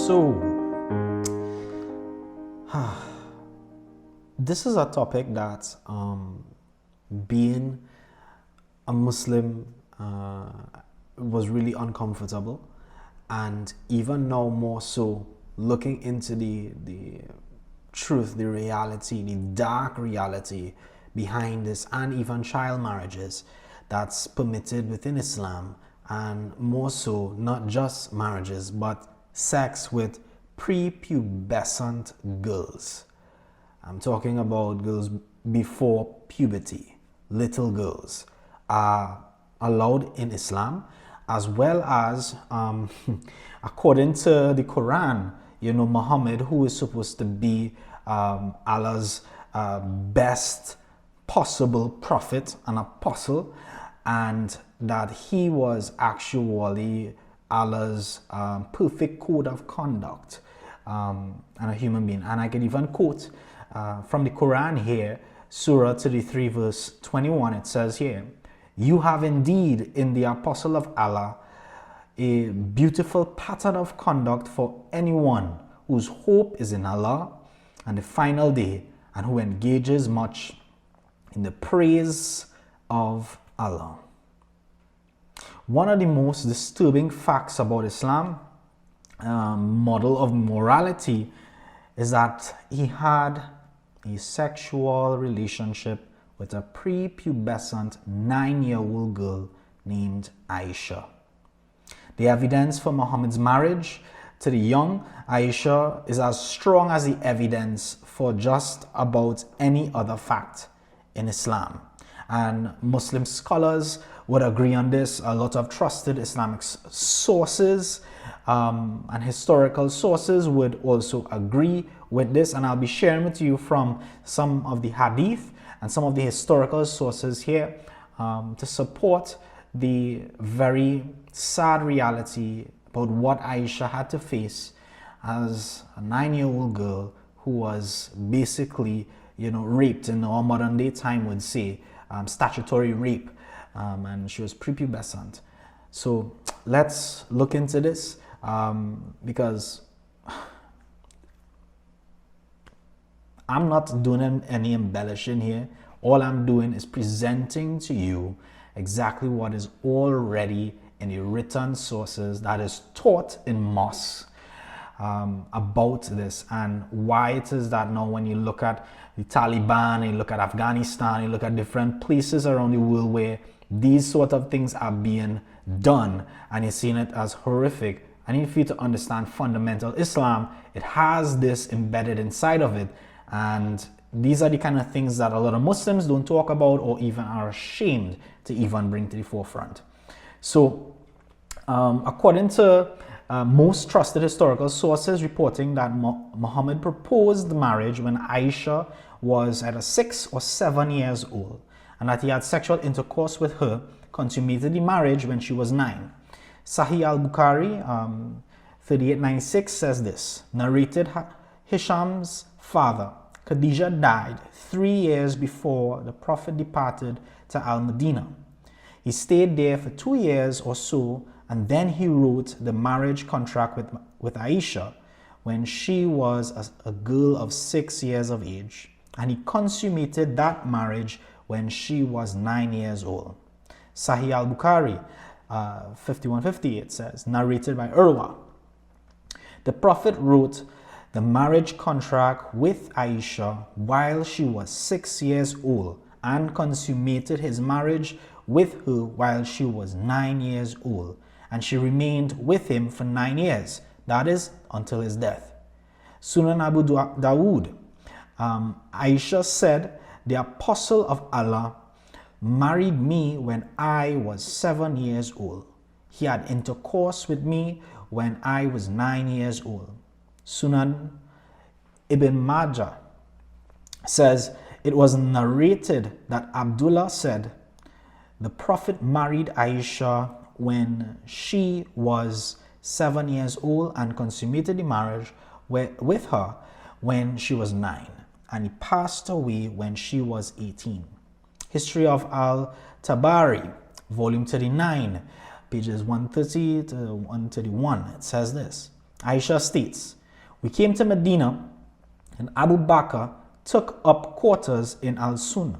So, this is a topic that being a Muslim was really uncomfortable, and even now more so, looking into the truth, the reality, the dark reality behind this, and even child marriages that's permitted within Islam, and more so not just marriages but sex with prepubescent girls. I'm talking about girls before puberty. Little girls are allowed in Islam, as well as according to the Quran, Muhammad, who is supposed to be Allah's best possible prophet and apostle, and that he was actually Allah's perfect code of conduct and a human being. And I can even quote from the Quran here, Surah 33 verse 21. It says here, "You have indeed in the apostle of Allah a beautiful pattern of conduct for anyone whose hope is in Allah and the final day, and who engages much in the praise of Allah." One of the most disturbing facts about Islam model of morality is that he had a sexual relationship with a prepubescent 9-year-old girl named AISHA. The evidence for Muhammad's marriage to the young AISHA is as strong as the evidence for just about any other fact in Islam. And Muslim scholars would agree on this. A lot of trusted Islamic sources and historical sources would also agree with this. And I'll be sharing with you from some of the hadith and some of the historical sources here to support the very sad reality about what AISHA had to face as a 9-year-old girl who was basically, raped in our modern day time would say, statutory rape, and she was prepubescent. So let's look into this because I'm not doing any embellishing here. All I'm doing is presenting to you exactly what is already in the written sources that is taught in mosques about this, and why it is that now when you look at the Taliban, you look at Afghanistan, you look at different places around the world where these sort of things are being done and you're seeing it as horrific, I need for you to understand fundamental Islam. It has this embedded inside of it, and these are the kind of things that a lot of Muslims don't talk about or even are ashamed to even bring to the forefront. So according to most trusted historical sources reporting that Muhammad proposed marriage when AISHA was either 6 or 7 years old, and that he had sexual intercourse with her, consummated the marriage when she was 9. Sahih al-Bukhari 3896 says this, narrated Hisham's father, Khadijah, died 3 years before the Prophet departed to Al-Madinah. He stayed there for 2 years or so, and then he wrote the marriage contract with AISHA when she was a girl of 6 years of age, and he consummated that marriage when she was 9 years old. Sahih al-Bukhari 5158 says, narrated by Urwa, the Prophet wrote the marriage contract with AISHA while she was 6 years old and consummated his marriage with her while she was 9 years old, and she remained with him for 9 years, that is, until his death. Sunan Abu Dawood, AISHA said, the apostle of Allah married me when I was 7 years old. He had intercourse with me when I was 9 years old. Sunan Ibn Majah says, it was narrated that Abdullah said, the Prophet married AISHA when she was 7 years old and consummated the marriage with her when she was 9, and he passed away when she was 18. History of Al-Tabari, volume 39, pages 130 to 131, it says this, AISHA states, we came to Medina and Abu Bakr took up quarters in Al-Sunnah.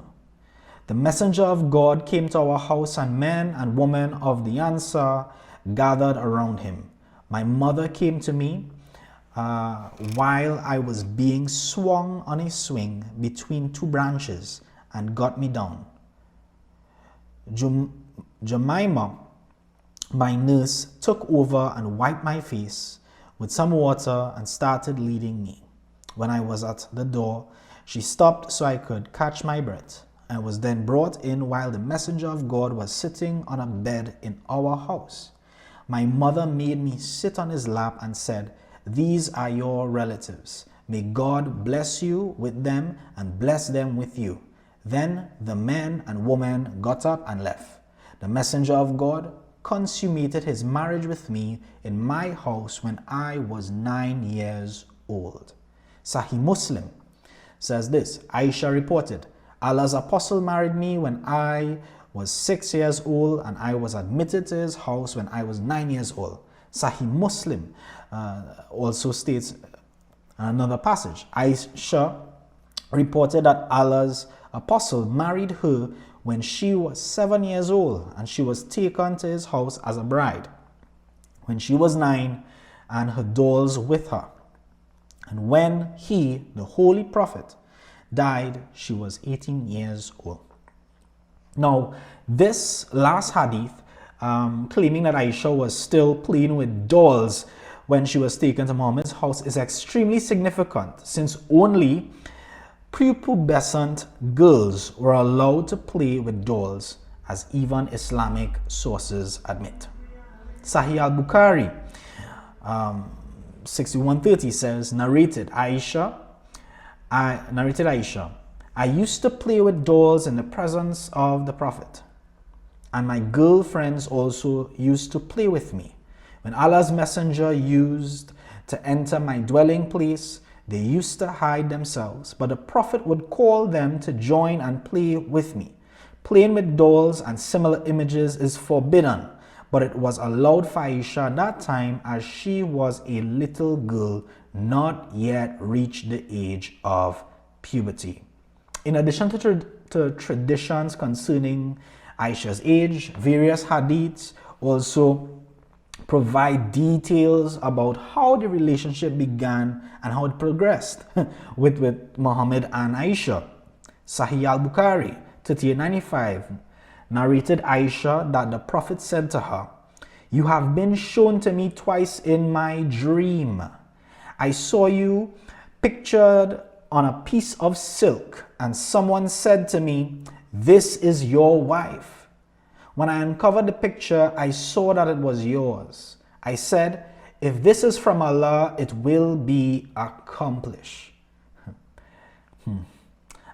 The messenger of God came to our house and men and women of the Ansar gathered around him. My mother came to me while I was being swung on a swing between two branches and got me down. Jemima, my nurse, took over and wiped my face with some water and started leading me. When I was at the door, she stopped so I could catch my breath. I was then brought in while the messenger of God was sitting on a bed in our house. My mother made me sit on his lap and said, these are your relatives. May God bless you with them and bless them with you. Then the men and women got up and left. The messenger of God consummated his marriage with me in my house when I was 9 years old. Sahih Muslim says this, Aisha reported, Allah's apostle married me when I was 6 years old and I was admitted to his house when I was 9 years old. Sahih Muslim also states another passage. Aisha reported that Allah's apostle married her when she was 7 years old and she was taken to his house as a bride when she was 9 and her dolls with her. And when he, the holy prophet, died, she was 18 years old. Now, this last hadith, claiming that Aisha was still playing with dolls when she was taken to Muhammad's house, is extremely significant since only prepubescent girls were allowed to play with dolls, as even Islamic sources admit. Sahih al-Bukhari 6130 says, narrated Aisha, I used to play with dolls in the presence of the Prophet, and my girlfriends also used to play with me. When Allah's messenger used to enter my dwelling place, they used to hide themselves, but the Prophet would call them to join and play with me. Playing with dolls and similar images is forbidden, but it was allowed for Aisha at that time as she was a little girl, not yet reached the age of puberty. In addition to traditions concerning Aisha's age, various hadiths also provide details about how the relationship began and how it progressed with Muhammad and Aisha. Sahih al-Bukhari 3895 narrated Aisha that the Prophet said to her, you have been shown to me twice in my dream. I saw you pictured on a piece of silk, and someone said to me, this is your wife. When I uncovered the picture, I saw that it was yours. I said, if this is from Allah, it will be accomplished.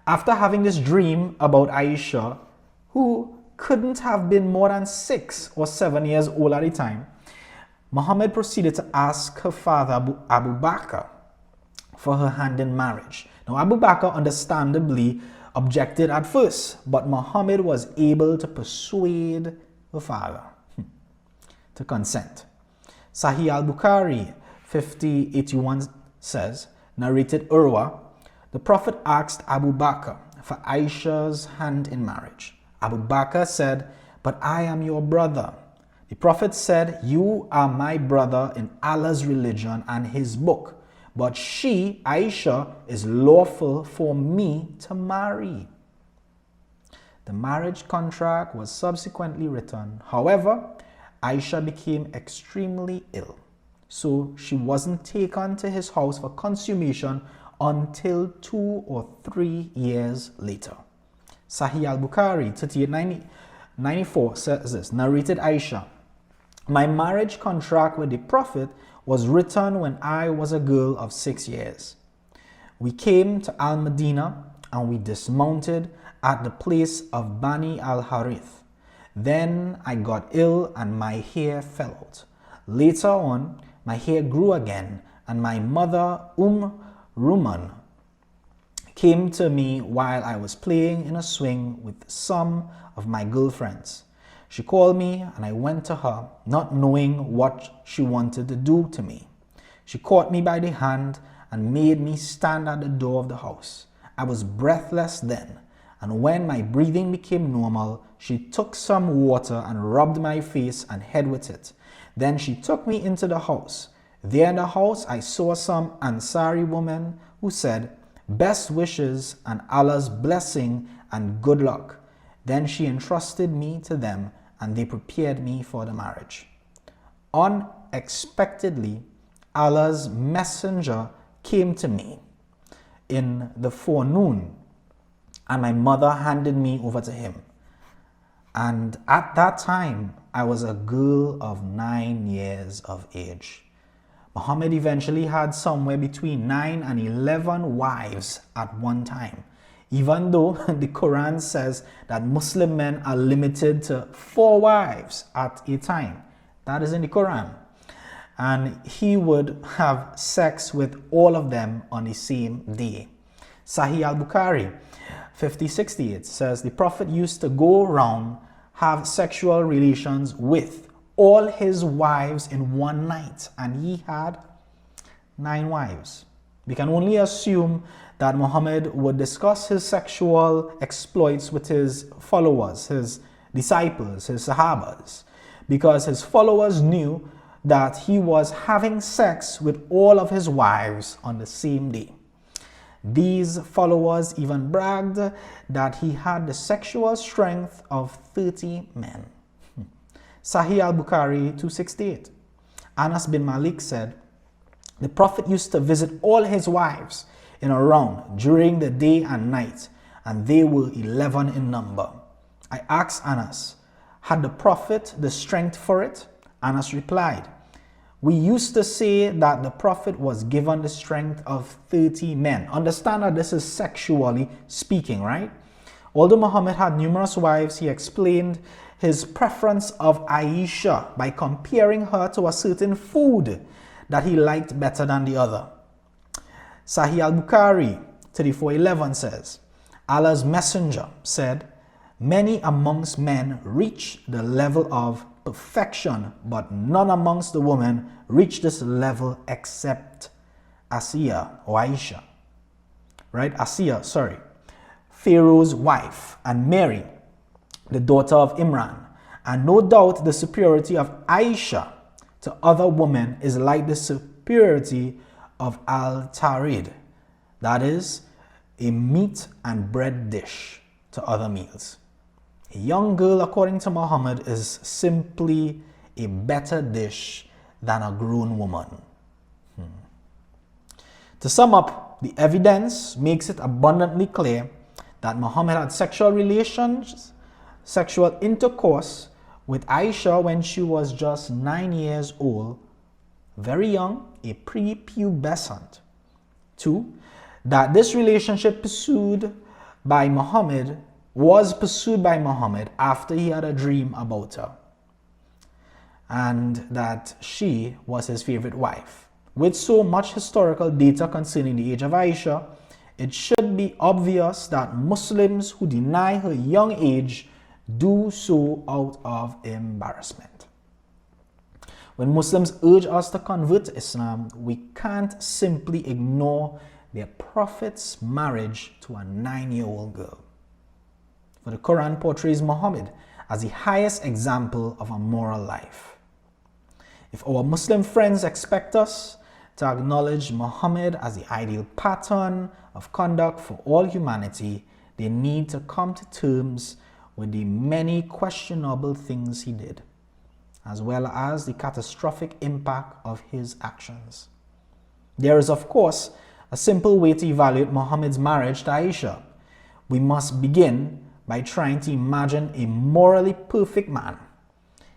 After having this dream about Aisha, who couldn't have been more than 6 or 7 years old at the time, Muhammad proceeded to ask her father Abu Bakr for her hand in marriage. Now Abu Bakr understandably objected at first, but Muhammad was able to persuade her father to consent. Sahih al-Bukhari 5081 says, narrated Urwa, the Prophet asked Abu Bakr for Aisha's hand in marriage. Abu Bakr said, but I am your brother. The Prophet said, you are my brother in Allah's religion and his book, but she, Aisha, is lawful for me to marry. The marriage contract was subsequently written. However, Aisha became extremely ill, so she wasn't taken to his house for consummation until 2 or 3 years later. Sahih al-Bukhari 3894 says this, narrated Aisha, my marriage contract with the Prophet was written when I was a girl of 6 years. We came to Al-Madinah and we dismounted at the place of Bani al-Harith. Then I got ill and my hair fell out. Later on, my hair grew again and my mother Ruman came to me while I was playing in a swing with some of my girlfriends. She called me and I went to her, not knowing what she wanted to do to me. She caught me by the hand and made me stand at the door of the house. I was breathless then, and when my breathing became normal, she took some water and rubbed my face and head with it. Then she took me into the house. There in the house, I saw some Ansari women who said, "Best wishes and Allah's blessing and good luck." Then she entrusted me to them, and they prepared me for the marriage. Unexpectedly, Allah's messenger came to me in the forenoon, and my mother handed me over to him. And at that time, I was a girl of 9 years of age. Muhammad eventually had somewhere between 9 and 11 wives at one time, even though the Quran says that Muslim men are limited to 4 wives at a time. That is in the Quran. And he would have sex with all of them on the same day. Sahih al-Bukhari 5068 says the Prophet used to go around have sexual relations with all his wives in one night, and he had 9 wives. We can only assume that Muhammad would discuss his sexual exploits with his followers, his disciples, his sahabas, because his followers knew that he was having sex with all of his wives on the same day. These followers even bragged that he had the sexual strength of 30 men. Sahih al-Bukhari 268. Anas bin Malik said, the Prophet used to visit all his wives in a round during the day and night, and they were 11 in number. I asked Anas, had the Prophet the strength for it? Anas replied, we used to say that the Prophet was given the strength of 30 men. Understand that this is sexually speaking, right? Although Muhammad had numerous wives, he explained his preference of AISHA by comparing her to a certain food that he liked better than the other. Sahih al-Bukhari 3411 says, Allah's messenger said, many amongst men reach the level of perfection, but none amongst the women reach this level except Asiya or Aisha. Right? Asiya, sorry. Pharaoh's wife, and Mary, the daughter of Imran. And no doubt the superiority of Aisha to other women is like the superiority of al-tarid, that is, a meat and bread dish to other meals. A young girl, according to Muhammad, is simply a better dish than a grown woman. To sum up, the evidence makes it abundantly clear that Muhammad had sexual relations, sexual intercourse with Aisha when she was just 9 years old, very young, a prepubescent. 2, that this relationship was pursued by Muhammad after he had a dream about her, and that she was his favorite wife. With so much historical data concerning the age of Aisha, it should be obvious that Muslims who deny her young age do so out of embarrassment. When Muslims urge us to convert to Islam, we can't simply ignore their Prophet's marriage to a 9-year-old girl. For the Quran portrays Muhammad as the highest example of a moral life. If our Muslim friends expect us to acknowledge Muhammad as the ideal pattern of conduct for all humanity, they need to come to terms with the many questionable things he did, as well as the catastrophic impact of his actions. There is, of course, a simple way to evaluate Muhammad's marriage to Aisha. We must begin by trying to imagine a morally perfect man.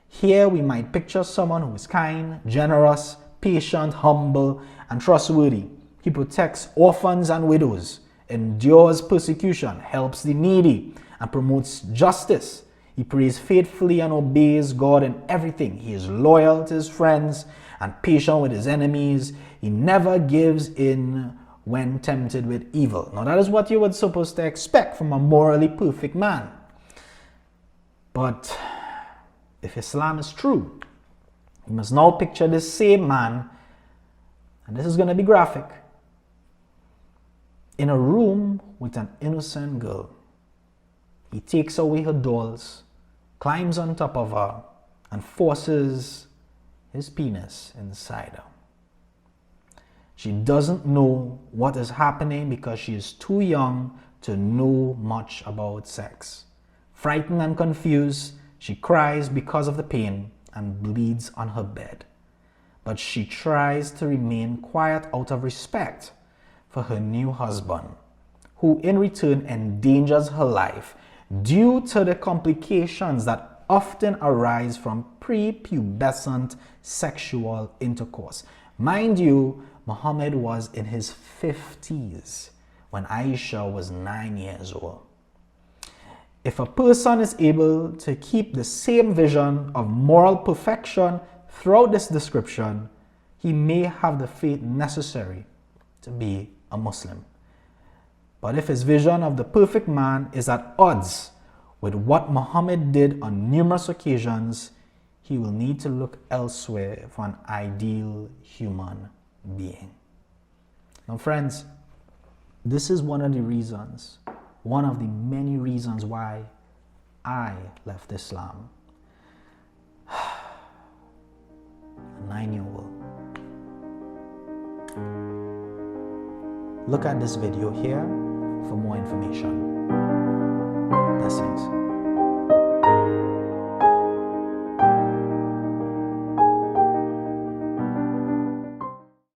Here we might picture someone who is kind, generous, patient, humble, and trustworthy. He protects orphans and widows, endures persecution, helps the needy, and promotes justice. He prays faithfully and obeys God in everything. He is loyal to his friends and patient with his enemies. He never gives in when tempted with evil. Now that is what you were supposed to expect from a morally perfect man. But if Islam is true, you must now picture this same man and this is going to be graphic, in a room with an innocent girl. He takes away her dolls, climbs on top of her, and forces his penis inside her. She doesn't know what is happening because she is too young to know much about sex. Frightened and confused, she cries because of the pain and bleeds on her bed. But she tries to remain quiet out of respect for her new husband, who in return endangers her life due to the complications that often arise from prepubescent sexual intercourse. Mind you, Muhammad was in his 50s when Aisha was 9 years old. If a person is able to keep the same vision of moral perfection throughout this description, he may have the faith necessary to be a Muslim. But if his vision of the perfect man is at odds with what Muhammad did on numerous occasions, he will need to look elsewhere for an ideal human being. Now friends, this is one of the reasons, one of the many reasons why I left Islam. A 9-year-old. Look at this video here for more information. Blessings.